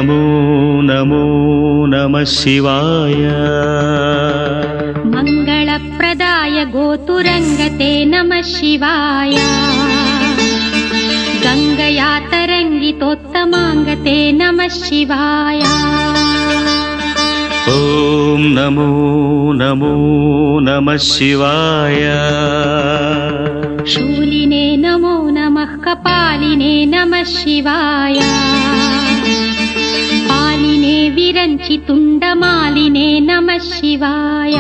नमो नमो नमः शिवाय मङ्गलप्रदाय गोतुरङ्गते नमः शिवाय गङ्गया तरङ्गितोत्तमाङ्गते नमः शिवाय ॐ नमो नमो नमः शिवाय शूलिने नमो नमः कपालिने नमः शिवाय पालिने विरञ्चि तुण्डमालिने नमः शिवाय